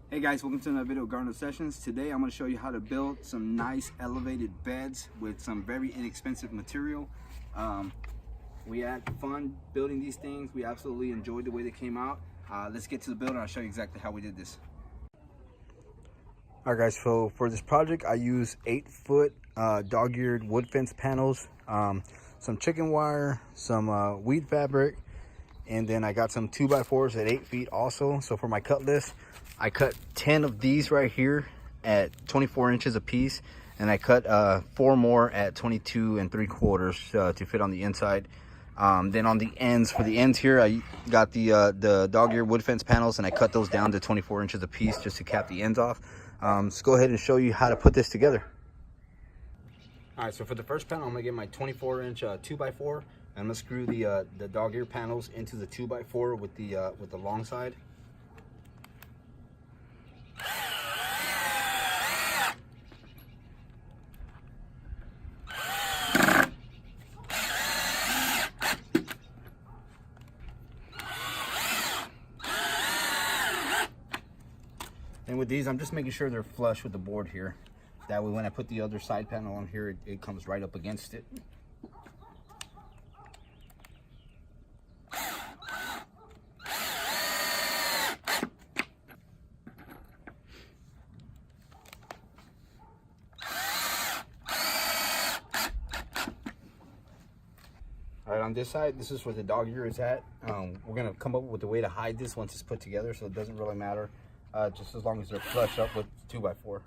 Hey guys, welcome to another video of GardenObsessions. Today I'm going to show you how to build some nice elevated beds with some very inexpensive material. We had fun building these things. We absolutely enjoyed the way they came out. Let's get to the build and I'll show you exactly how we did this. Alright guys, so for this project I use 8-foot dog-eared wood fence panels, some chicken wire, some weed fabric, and then I got some 2x4s at 8 feet also. So for my cut list, I cut 10 of these right here at 24 inches a piece, and I cut 4 more at 22 3/4 to fit on the inside. Then on the ends, for the ends here, I got the dog-ear wood fence panels, and I cut those down to 24 inches a piece just to cap the ends off. Let's go ahead and show you how to put this together. All right, so for the first panel, I'm gonna get my 24-inch 2x4, and I'm gonna screw the dog-ear panels into the 2x4 with the long side. And with these, I'm just making sure they're flush with the board here. That way when I put the other side panel on here, it comes right up against it. All right, on this side, this is where the dog ear is at. We're gonna come up with a way to hide this once it's put together, so it doesn't really matter, just as long as they're flush up with 2x4.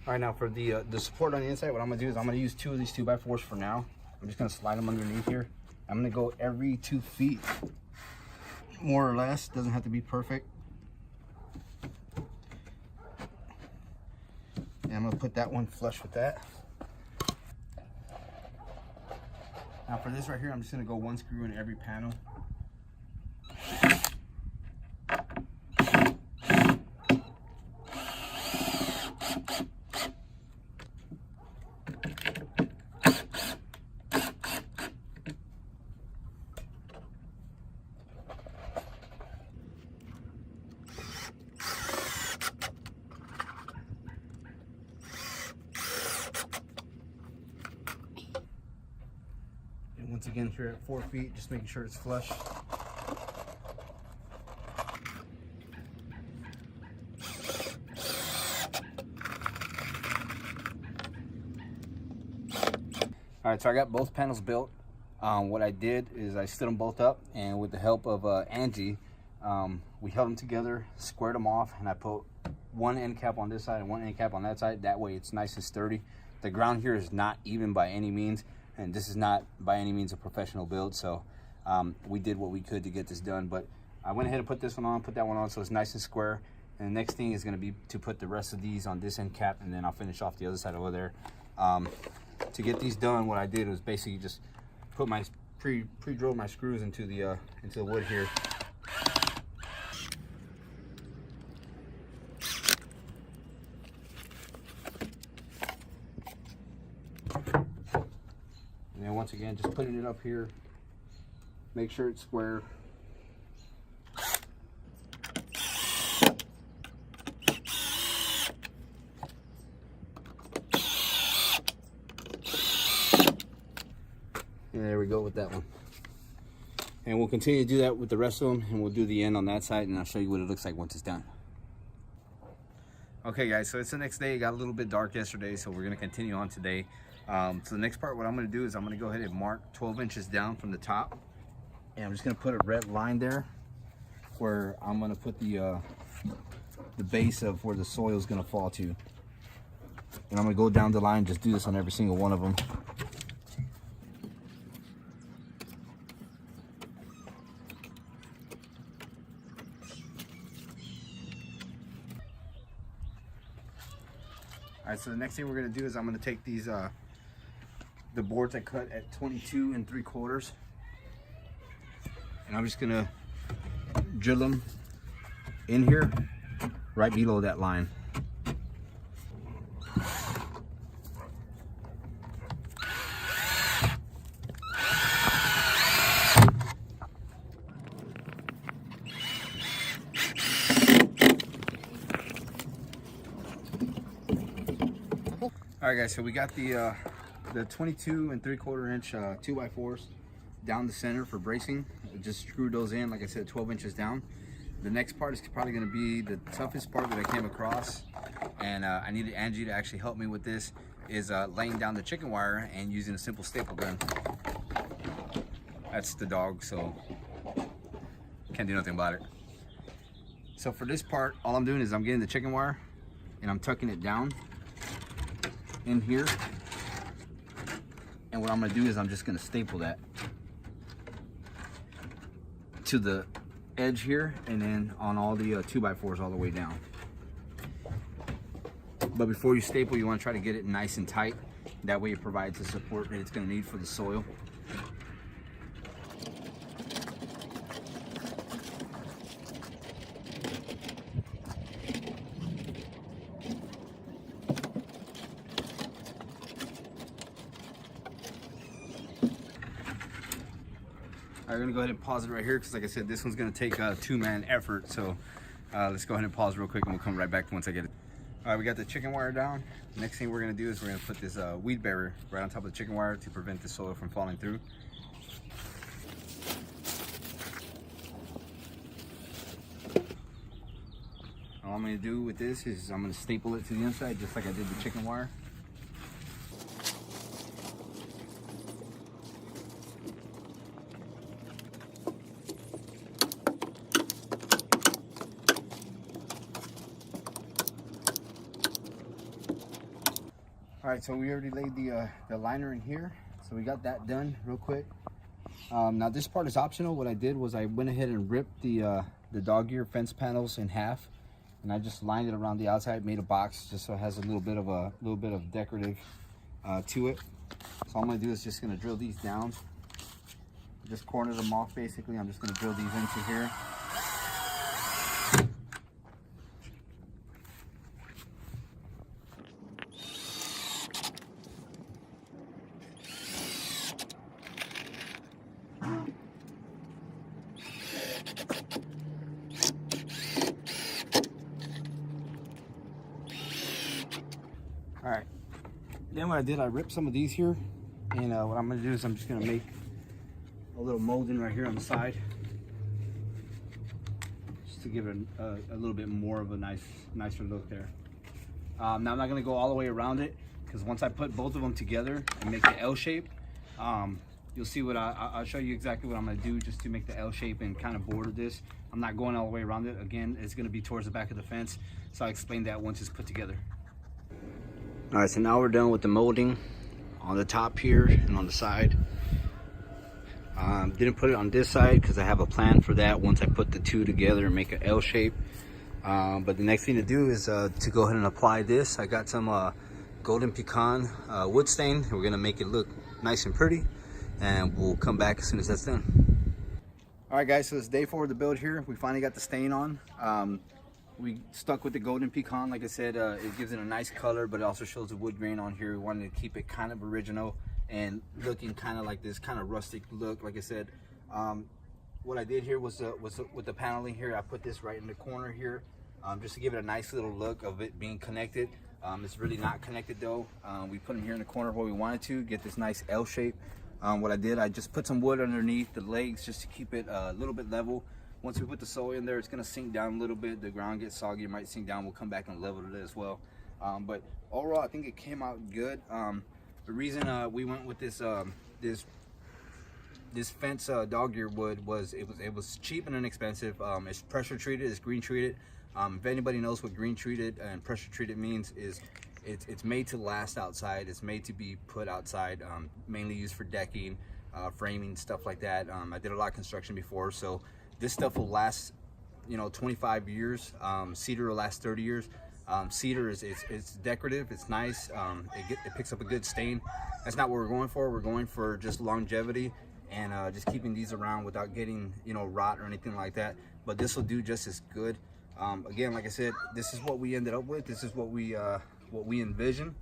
All right, now for the support on the inside, what I'm gonna do is I'm gonna use 2 of these 2x4s for now. I'm just gonna slide them underneath here. I'm gonna go every 2 feet, more or less. Doesn't have to be perfect. And I'm gonna put that one flush with that. Now for this right here, I'm just gonna go 1 screw in every panel. Once again, here at 4 feet, just making sure it's flush. All right, so I got both panels built. What I did is I stood them both up, and with the help of Angie, we held them together, squared them off, and I put 1 end cap on this side and 1 end cap on that side. That way it's nice and sturdy. The ground here is not even by any means, and this is not by any means a professional build, so we did what we could to get this done. But I went ahead and put this one on, put that one on, so it's nice and square. And the next thing is going to be to put the rest of these on this end cap, and then I'll finish off the other side over there. To get these done, what I did was basically just put my pre-drilled my screws into the wood here. And then once again, just putting it up here, make sure it's square. And there we go with that one. And we'll continue to do that with the rest of them, and we'll do the end on that side, and I'll show you what it looks like once it's done. Okay guys, so it's the next day. It got a little bit dark yesterday, so we're gonna continue on today. So the next part, what I'm gonna do is I'm gonna go ahead and mark 12 inches down from the top. And I'm just gonna put a red line there where I'm gonna put the base of where the soil is gonna fall to. And I'm gonna go down the line, just do this on every single one of them. All right, so the next thing we're gonna do is I'm gonna take these the boards I cut at 22 3/4, and I'm just gonna drill them in here right below that line. All right, guys, so we got the 22 3/4 inch 2x4s down the center for bracing. Just screwed those in, like I said, 12 inches down. The next part is probably going to be the toughest part that I came across, and I needed Angie to actually help me with this, is laying down the chicken wire and using a simple staple gun. That's the dog, so can't do nothing about it. So for this part, all I'm doing is I'm getting the chicken wire and I'm tucking it down in here, and what I'm going to do is I'm just going to staple that to the edge here, and then on all the 2x4s all the way down. But before you staple, you want to try to get it nice and tight. That way it provides the support that it's going to need for the soil. I'm gonna go ahead and pause it right here because, like I said, this one's gonna take a two-man effort. So let's go ahead and pause real quick, and we'll come right back once I get it. All right, we got the chicken wire down. Next thing we're gonna do is we're gonna put this weed barrier right on top of the chicken wire to prevent the soil from falling through. All I'm gonna do with this is I'm gonna staple it to the inside just like I did the chicken wire. All right, so we already laid the liner in here, so we got that done real quick. Now this part is optional. What I did was I went ahead and ripped the dog ear fence panels in half, and I just lined it around the outside, made a box just so it has a little bit of decorative to it. So all I'm gonna do is just gonna drill these down, just corner them off basically. I'm just gonna drill these into here. All right, then what I did, I ripped some of these here, and what I'm gonna do is I'm just gonna make a little molding right here on the side, just to give it a little bit more of a nicer look there. Now I'm not gonna go all the way around it, because once I put both of them together and make the L shape, you'll see what I'll show you exactly what I'm gonna do just to make the L shape and kind of border this. I'm not going all the way around it. Again, it's gonna be towards the back of the fence, so I'll explain that once it's put together. All right, so now we're done with the molding on the top here and on the side. Didn't put it on this side because I have a plan for that once I put the two together and make an L shape. But the next thing to do is to go ahead and apply this. I got some golden pecan wood stain. We're gonna make it look nice and pretty, and we'll come back as soon as that's done. All right, guys, so it's day 4 of the build here. We finally got the stain on. We stuck with the golden pecan. Like I said, it gives it a nice color, but it also shows the wood grain on here. We wanted to keep it kind of original and looking kind of like this kind of rustic look. Like I said, what I did here was with the paneling here, I put this right in the corner here, just to give it a nice little look of it being connected. It's really not connected though. We put them here in the corner where we wanted to get this nice L shape. What I did, I just put some wood underneath the legs just to keep it a little bit level. Once we put the soil in there, it's gonna sink down a little bit. The ground gets soggy, it might sink down. We'll come back and level it as well. But overall, I think it came out good. The reason we went with this fence dog ear wood was it was cheap and inexpensive. It's pressure treated, it's green treated. If anybody knows what green treated and pressure treated means, is it's made to last outside. It's made to be put outside, mainly used for decking, framing, stuff like that. I did a lot of construction before, so this stuff will last, 25 years. Cedar will last 30 years. Cedar it's decorative, it's nice. It picks up a good stain. That's not what we're going for. We're going for just longevity and just keeping these around without getting, you know, rot or anything like that. But this will do just as good. Again, like I said, this is what we ended up with. This is what we envisioned.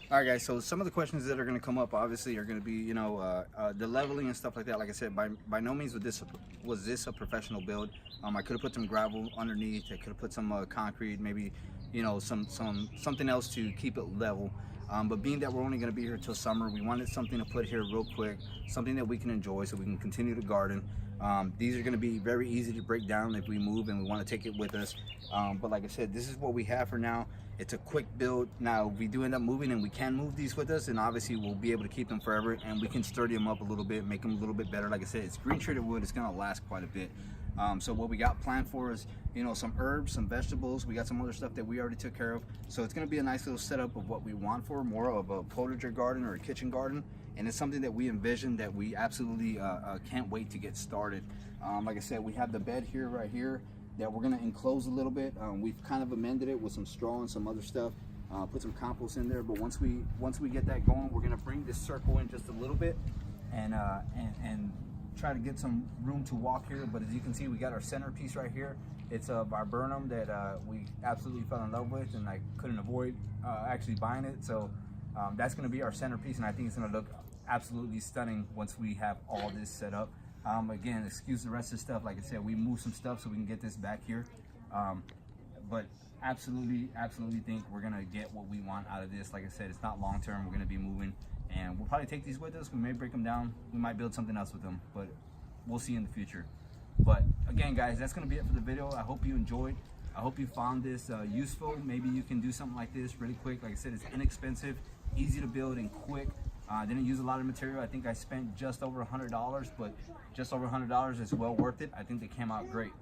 All right, guys, so some of the questions that are going to come up obviously are going to be, you know, the leveling and stuff like that. Like I said, by no means was this a professional build. I could have put some gravel underneath. I could have put some concrete, maybe, you know, something else to keep it level. But being that we're only going to be here till summer, we wanted something to put here real quick, something that we can enjoy so we can continue to garden. These are going to be very easy to break down if we move and we want to take it with us. But like I said, this is what we have for now. It's a quick build. Now, if we do end up moving and we can move these with us, and obviously we'll be able to keep them forever, and we can sturdy them up a little bit, make them a little bit better. Like I said, it's green treated wood. It's going to last quite a bit. So what we got planned for is, you know, some herbs, some vegetables. We got some other stuff that we already took care of. So it's going to be a nice little setup of what we want for more of a potager garden or a kitchen garden. And it's something that we envision that we absolutely can't wait to get started. Like I said, we have the bed here, right here, that we're going to enclose a little bit. We've kind of amended it with some straw and some other stuff. Put some compost in there. But once we get that going, we're going to bring this circle in just a little bit and try to get some room to walk here. But as you can see, we got our centerpiece right here. It's a viburnum that we absolutely fell in love with, and I couldn't avoid actually buying it. So that's going to be our centerpiece, and I think it's going to look absolutely stunning once we have all this set up. Again, excuse the rest of the stuff. Like I said, we moved some stuff so we can get this back here. But absolutely think we're going to get what we want out of this. Like I said, it's not long term. We're going to be moving, and we'll probably take these with us. We may break them down. We might build something else with them, but we'll see in the future. But again, guys, that's going to be it for the video. I hope you enjoyed. I hope you found this useful. Maybe you can do something like this really quick. Like I said, it's inexpensive, easy to build, and quick. Didn't use a lot of material. I think I spent just over $100, but just over $100 is well worth it. I think they came out great.